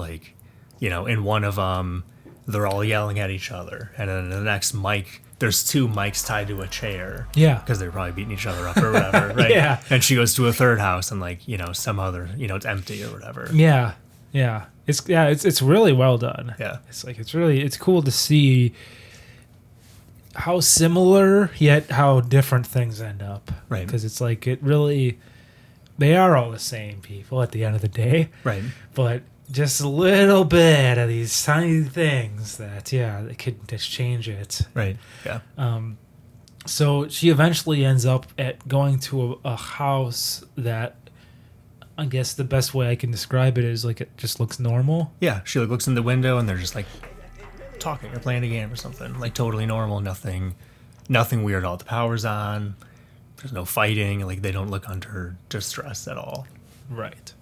in one of them, they're all yelling at each other. And then in the next, Mike there's two mics tied to a chair. Yeah. Because they're probably beating each other up or whatever, right? Yeah. And she goes to a third house and like, some other, it's empty or whatever. Yeah. Yeah. It's really well done. Yeah. It's cool to see how similar yet how different things end up. Right. Because it's like they are all the same people at the end of the day. Right. But just a little bit of these tiny things that they could just change it. Right. Yeah. So she eventually ends up at going to a house that I guess the best way I can describe it is like it just looks normal. Yeah. She like looks in the window and they're just like talking or playing a game or something. Like totally normal. Nothing weird at all. The power's on. There's no fighting. Like they don't look under distress at all. Right.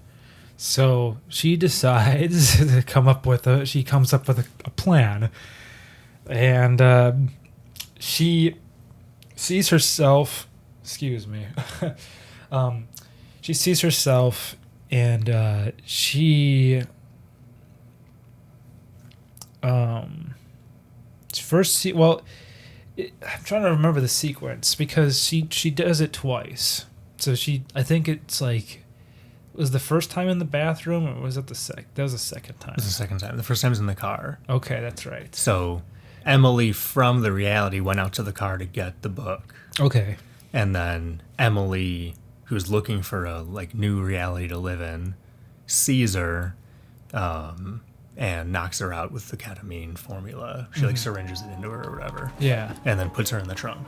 So she decides to come up with a plan, and she sees herself. Excuse me. She sees herself, and she first I'm trying to remember the sequence because she does it twice. So I think it's like. Was the first time in the bathroom, or was it that was the second time? It was the second time. The first time was in the car. Okay, that's right. So Emily from the reality went out to the car to get the book. Okay. And then Emily, who's looking for a like new reality to live in, sees her and knocks her out with the ketamine formula. She like syringes it into her or whatever. Yeah. And then puts her in the trunk.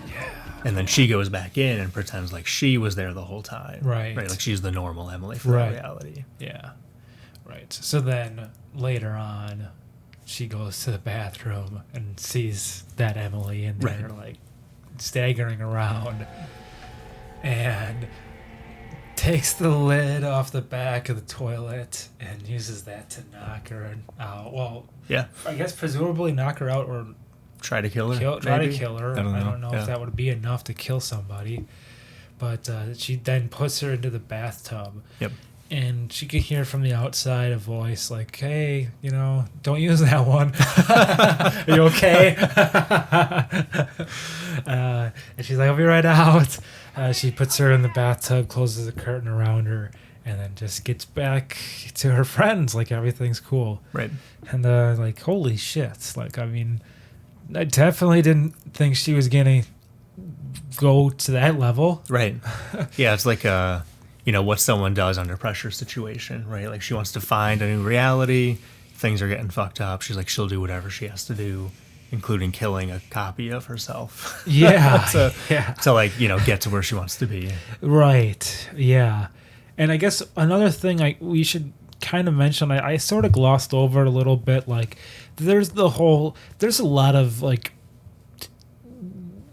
Yeah. And then she goes back in and pretends like she was there the whole time. Right. Right. Like she's the normal Emily from reality. Yeah. Right. So then later on, she goes to the bathroom and sees that Emily in there, like staggering around, and takes the lid off the back of the toilet and uses that to knock her out. Well, yeah. I guess presumably knock her out or try to kill her. Try to kill her. I don't know if that would be enough to kill somebody. But she then puts her into the bathtub. Yep. And she could hear from the outside a voice like, hey, don't use that one. Are you okay? And she's like, I'll be right out. She puts her in the bathtub, closes the curtain around her, and then just gets back to her friends like everything's cool. Right. And like, holy shit. Like, I mean, I definitely didn't think she was going to go to that level. Right. Yeah, it's like what someone does under pressure situation, right? Like she wants to find a new reality. Things are getting fucked up. She's like, she'll do whatever she has to do, including killing a copy of herself. Yeah. to like, get to where she wants to be. Right. Yeah. And I guess another thing we should kind of mention, I sort of glossed over it a little bit. Like there's a lot of like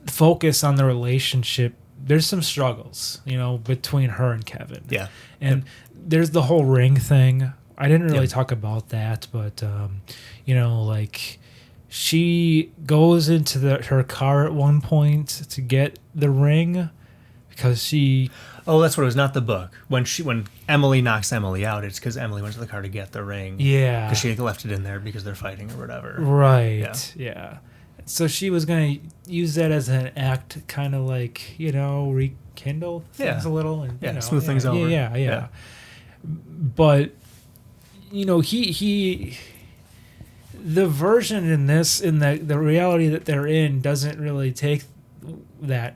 focus on the relationship. There's some struggles, between her and Kevin. Yeah. And there's the whole ring thing. I didn't really talk about that, but, like she goes into her car at one point to get the ring because she... Oh, that's what it was, not the book. When Emily knocks Emily out, it's because Emily went to the car to get the ring. Yeah. Because she left it in there because they're fighting or whatever. Right. Yeah. So she was going to use that as an act, kind of like, rekindle things a little. And, smooth things over. Yeah. But, he the version in the reality that they're in doesn't really take that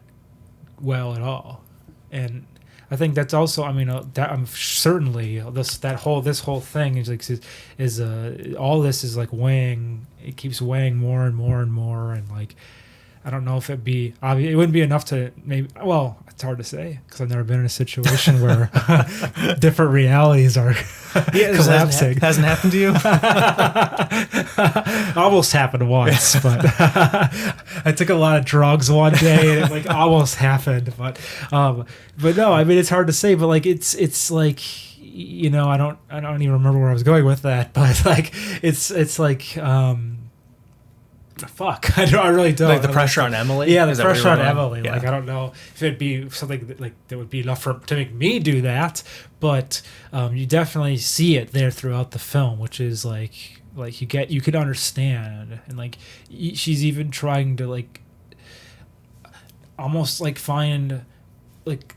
well at all. And I think that's also, that I'm certainly this whole thing is all this is like weighing. It keeps weighing more and more and more, and like I don't know if it wouldn't be enough to maybe. Well, it's hard to say because I've never been in a situation where different realities are collapsing. Hasn't happened to you? Almost happened once, but I took a lot of drugs one day and it like almost happened. But no, it's hard to say. But like it's like I don't even remember where I was going with that. But like it's like fuck. I really don't. Like the pressure on Emily? Yeah, the Is that what pressure you on wrote down? Emily. Yeah. Like, I don't know if it'd be something that would be enough to make me do that, but you definitely see it there throughout the film, which is like you could understand, and like she's even trying to like almost like find like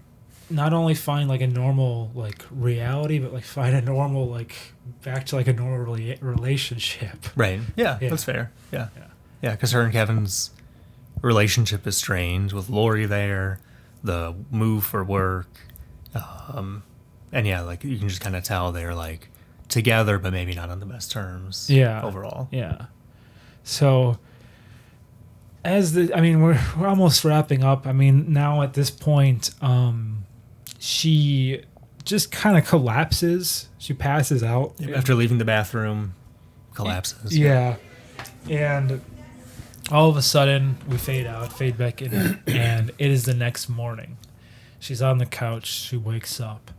not only find like a normal like reality, but like find a normal like back to like a normal relationship. Right. Yeah, Yeah. that's fair. Yeah. Yeah, because her and Kevin's relationship is strange with Lori there, the move for work. And yeah, like you can just kind of tell they're like together, but maybe not on the best terms. Yeah. Overall. Yeah. So we're almost wrapping up. I mean, now at this point, she just kind of collapses. She passes out. After leaving the bathroom, collapses. Yeah. And all of a sudden, we fade back in, and it is the next morning. She's on the couch. She wakes up,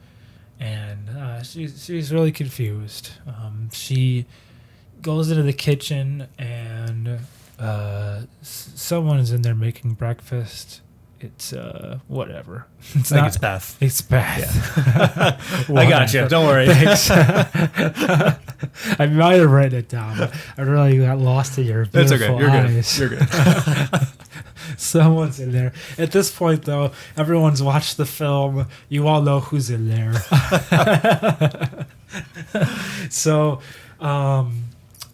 and she's really confused. She goes into the kitchen, and someone is in there making breakfast. It's whatever. It's Beth. It's Beth. Yeah. I got you. Don't worry. Thanks. I might have written it down, but I really got lost in your That's beautiful okay. You're eyes. good. You're good. Someone's in there. At this point, though, everyone's watched the film. You all know who's in there. So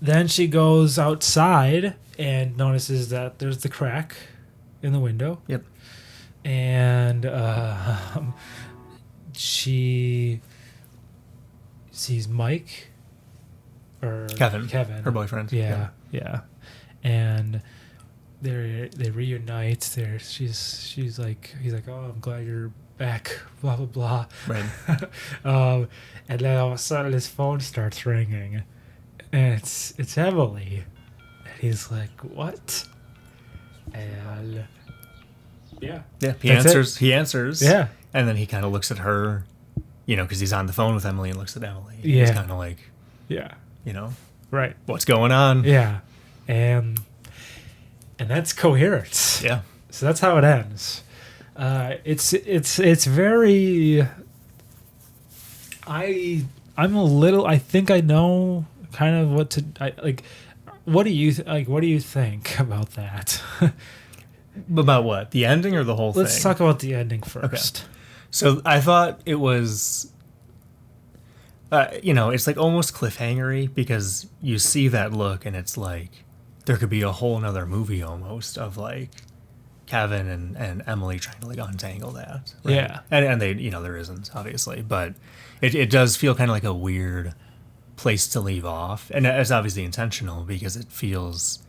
then she goes outside and notices that there's the crack in the window. Yep. And she sees Mike or Kevin, her boyfriend. Yeah. And they reunite. She's like, he's like, oh, I'm glad you're back. Blah blah blah. Right. And then all of a sudden his phone starts ringing, and it's Emily, and he's like, what? And yeah. He answers. Yeah. And then he kind of looks at her, because he's on the phone with Emily and looks at Emily. Yeah. He's kind of like, Yeah. Right. what's going on? Yeah. And that's Coherence. Yeah. So that's how it ends. It's very. I think I know kind of what to like. What do you What do you think about that? About what? The ending or the whole thing? Let's talk about the ending first. Okay. So I thought it was, it's like almost cliffhangery because you see that look and it's like there could be a whole nother movie almost of like Kevin and Emily trying to like untangle that. Right? Yeah. And they, there isn't obviously, but it does feel kind of like a weird place to leave off. And it's obviously intentional because it feels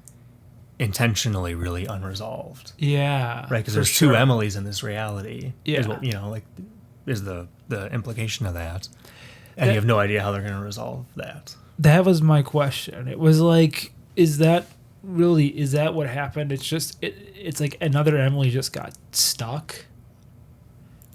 intentionally really unresolved. Yeah. Right, because there's two Emilys in this reality. Yeah. Is what, is the implication of that. And you have no idea how they're going to resolve that. That was my question. It was like, is that what happened? It's just, it's like another Emily just got stuck.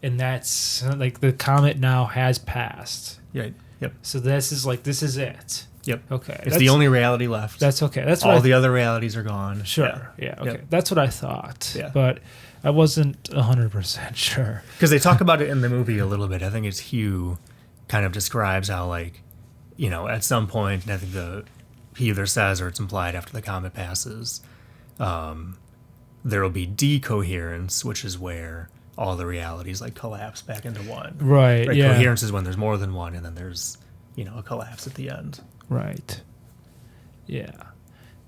And that's like the comet now has passed. Yeah. Yep. So this is it. Yep. Okay. It's the only reality left. That's okay. That's what all the other realities are gone. Sure. Yeah. Okay. Yep. That's what I thought. Yeah. But I wasn't 100% sure. Because they talk about it in the movie a little bit. I think it's Hugh kind of describes how, like, at some point, and I think he either says or it's implied after the comet passes, there will be decoherence, which is where all the realities like collapse back into one. Right. Yeah. Coherence is when there's more than one, and then there's a collapse at the end. Right. Yeah.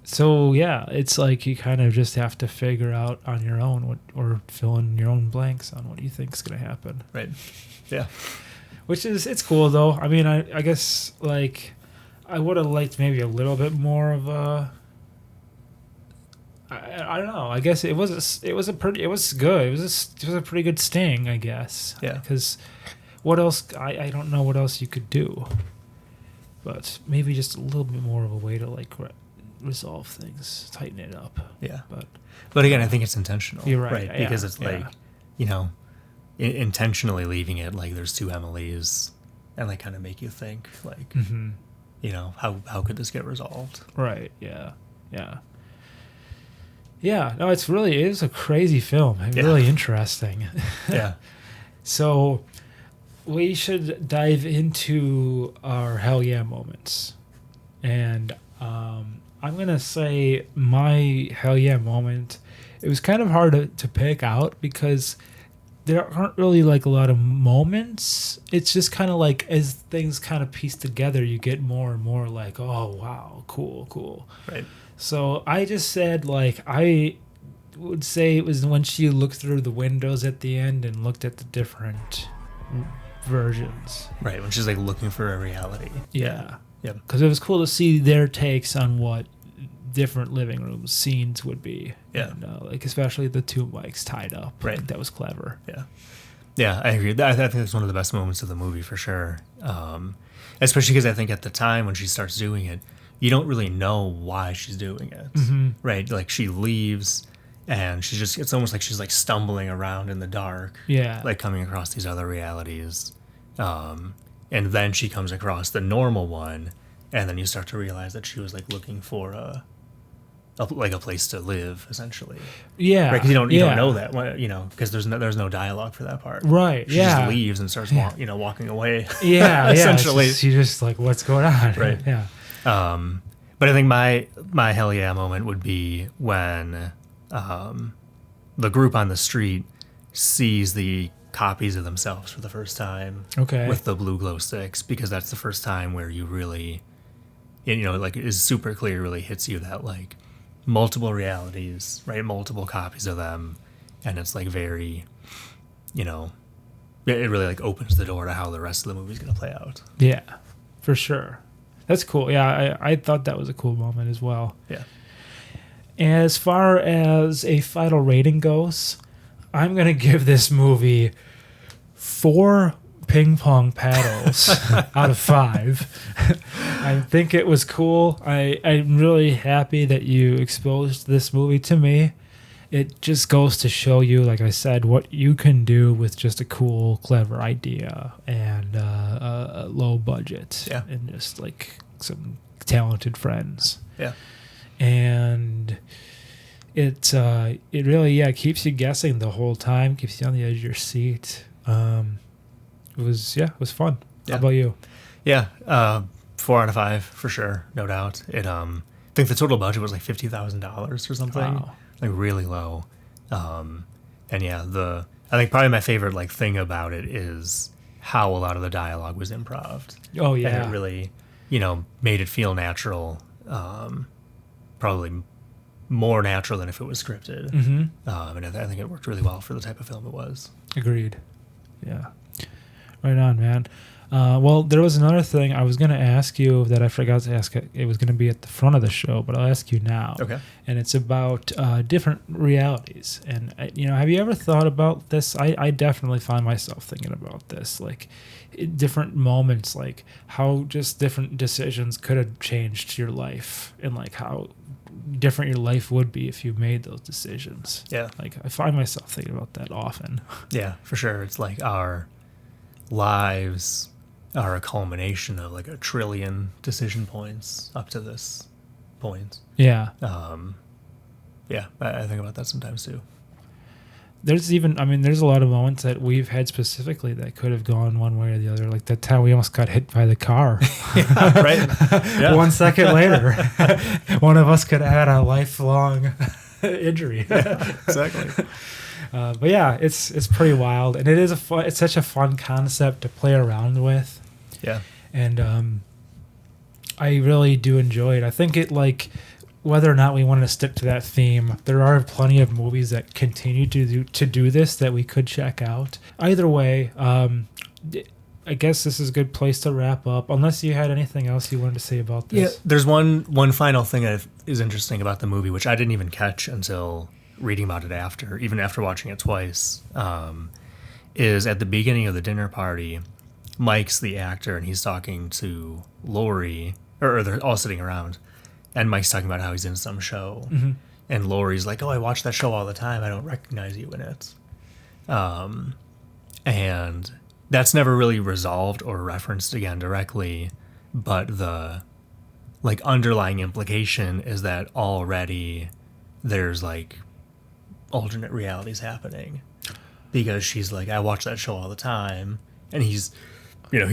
So yeah, it's like you kind of just have to figure out on your own or fill in your own blanks on what you think is going to happen. Right. Yeah. It's cool though. I mean, I guess like I would have liked maybe a little bit more of a. I don't know. I guess it was good. It was a pretty good sting, I guess. Yeah. Because what else? I don't know what else you could do. But maybe just a little bit more of a way to like resolve things, tighten it up. Yeah. But again, I think it's intentional. You're right. Because it's like, intentionally leaving it like there's two Emilys, and like kind of make you think like, mm-hmm. How could this get resolved? Right. Yeah. Yeah. Yeah, no, it is a crazy film. It's really interesting. Yeah. So we should dive into our hell yeah moments. And I'm going to say my hell yeah moment, it was kind of hard to pick out because there aren't really like a lot of moments. It's just kind of like as things kind of piece together, you get more and more like, oh, wow, cool. Right. So I just said, like, I would say it was when she looked through the windows at the end and looked at the different versions. Right, when she's like looking for a reality. Yeah. Yeah. Because it was cool to see their takes on what different living room scenes would be. Yeah. And, like, especially the two mics tied up. Right. Like, that was clever. Yeah. Yeah, I agree. I think it's one of the best moments of the movie for sure. Especially because I think at the time when she starts doing it, you don't really know why she's doing it. Mm-hmm. Right? Like she leaves and it's almost like she's like stumbling around in the dark. Yeah. Like coming across these other realities. And then she comes across the normal one. And then you start to realize that she was like looking for a place to live, essentially. Yeah. Right? Because you don't know that, you know, because there's no dialogue for that part. Right. She just leaves and starts walking away. Yeah. Essentially. She's just like, what's going on? Right. Yeah. But I think my hell yeah moment would be when the group on the street sees the copies of themselves for the first time. Okay. With the blue glow sticks, because that's the first time where you really, like it is super clear, really hits you that like multiple realities, right? Multiple copies of them, and it's like very, it really like opens the door to how the rest of the movie's gonna play out. Yeah, for sure. That's cool. Yeah, I thought that was a cool moment as well. Yeah. As far as a final rating goes, I'm going to give this movie 4 ping pong paddles out of 5. I think it was cool. I'm really happy that you exposed this movie to me. It just goes to show you, like I said, what you can do with just a cool, clever idea and a low budget. Yeah. And just like some talented friends. Yeah. And it really keeps you guessing the whole time, keeps you on the edge of your seat. It was fun. Yeah. How about you? Yeah, 4 out of 5 for sure, no doubt. I think the total budget was like $50,000 or something. Wow. Like really low. And yeah, I think probably my favorite like thing about it is how a lot of the dialogue was improv. Oh yeah. And it really, made it feel natural. Probably more natural than if it was scripted. Mm-hmm. And I think it worked really well for the type of film it was. Agreed. Yeah. Right on, man. Well, there was another thing I was going to ask you that I forgot to ask. It was going to be at the front of the show, but I'll ask you now. Okay. And it's about different realities. And, have you ever thought about this? I definitely find myself thinking about this, like different moments, like how just different decisions could have changed your life and like how different your life would be if you made those decisions. Yeah. Like I find myself thinking about that often. Yeah, for sure. It's like our lives are a culmination of like a trillion decision points up to this point. Yeah. Yeah, I think about that sometimes too. There's a lot of moments that we've had specifically that could have gone one way or the other. Like that time we almost got hit by the car. Yeah, right? Yeah. 1 second later, one of us could have had a lifelong injury. Yeah, exactly. But yeah, it's pretty wild, and it's such a fun concept to play around with. Yeah. And I really do enjoy it. I think it whether or not we want to stick to that theme, there are plenty of movies that continue to do this that we could check out. Either way, I guess this is a good place to wrap up, unless you had anything else you wanted to say about this. Yeah, there's one final thing that is interesting about the movie, which I didn't even catch until reading about it even after watching it twice, is at the beginning of the dinner party, Mike's the actor, and he's talking to Lori, or they're all sitting around, and Mike's talking about how he's in some show. Mm-hmm. And Lori's like, oh, I watch that show all the time. I don't recognize you in it. And that's never really resolved or referenced again directly, but the underlying implication is that already there's like alternate realities happening, because she's like, I watch that show all the time, and he's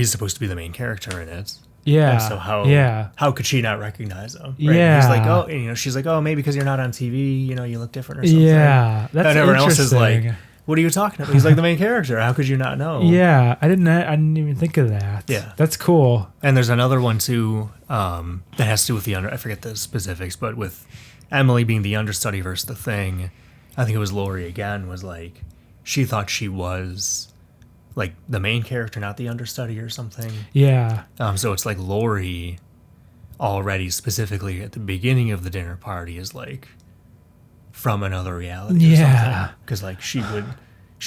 supposed to be the main character in it. Yeah. And so how could she not recognize him? Right? Yeah. He's like, oh, and, she's like, oh, maybe because you're not on TV, you look different or something. Yeah, that's and everyone else is interesting. like, what are you talking about? He's like the main character. How could you not know? Yeah, I didn't even think of that. Yeah. That's cool. And there's another one too that has to do with I forget the specifics, but with Emily being the understudy versus the thing, I think it was Lori again, was like, she thought she was like the main character, not the understudy or something. Yeah. So it's like Lori already specifically at the beginning of the dinner party is like from another reality or something. Because like she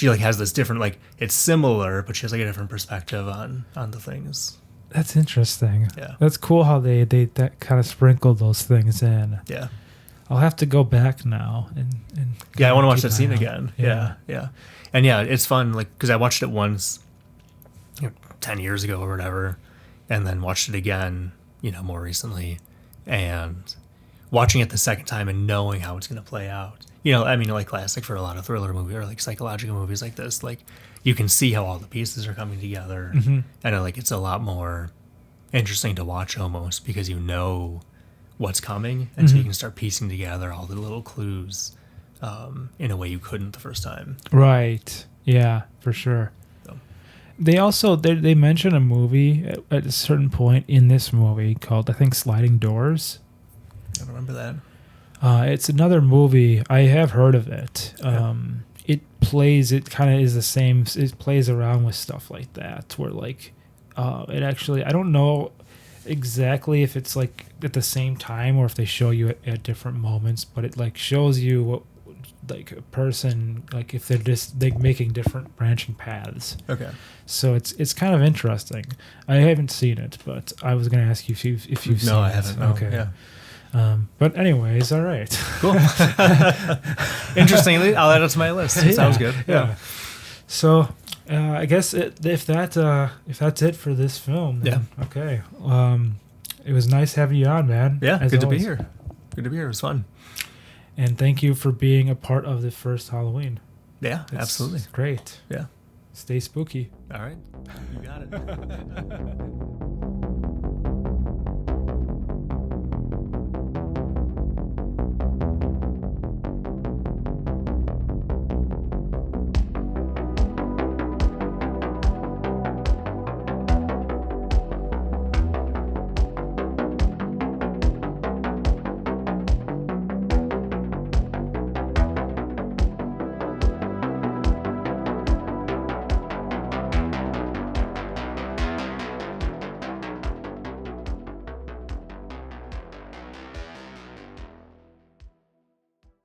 like has this different, like it's similar, but she has like a different perspective on the things. That's interesting. Yeah. That's cool how they that kind of sprinkled those things in. Yeah. I'll have to go back now and I want to watch keep that an scene eye out. again. Yeah. And yeah, it's fun, like, because I watched it once 10 years ago or whatever, and then watched it again, more recently, and watching it the second time and knowing how it's going to play out. Like classic for a lot of thriller movies or like psychological movies like this, like you can see how all the pieces are coming together, and like it's a lot more interesting to watch almost, because you know what's coming, and so you can start piecing together all the little clues in a way you couldn't the first time. Right. Yeah, for sure. So. They also they mention a movie at a certain point in this movie called, I think, Sliding Doors. I don't remember that. It's another movie. I have heard of it. It kind of is the same. It plays around with stuff like that, where like it actually, I don't know exactly if it's like at the same time or if they show you at different moments, but it like shows you what like a person, like if they're just making different branching paths. Okay. So it's kind of interesting. I haven't seen it, but I was going to ask you if you've seen it. No, I haven't. No. Okay. Yeah. But anyways, all right. Cool. Interestingly, I'll add it to my list. It sounds good. Yeah. So I guess if that's it for this film, then, okay. It was nice having you on, man. Yeah, as good always. to be here. Good to be here. It was fun. And thank you for being a part of the first Halloween. Yeah, absolutely. It's great. Yeah. Stay spooky. All right. You got it.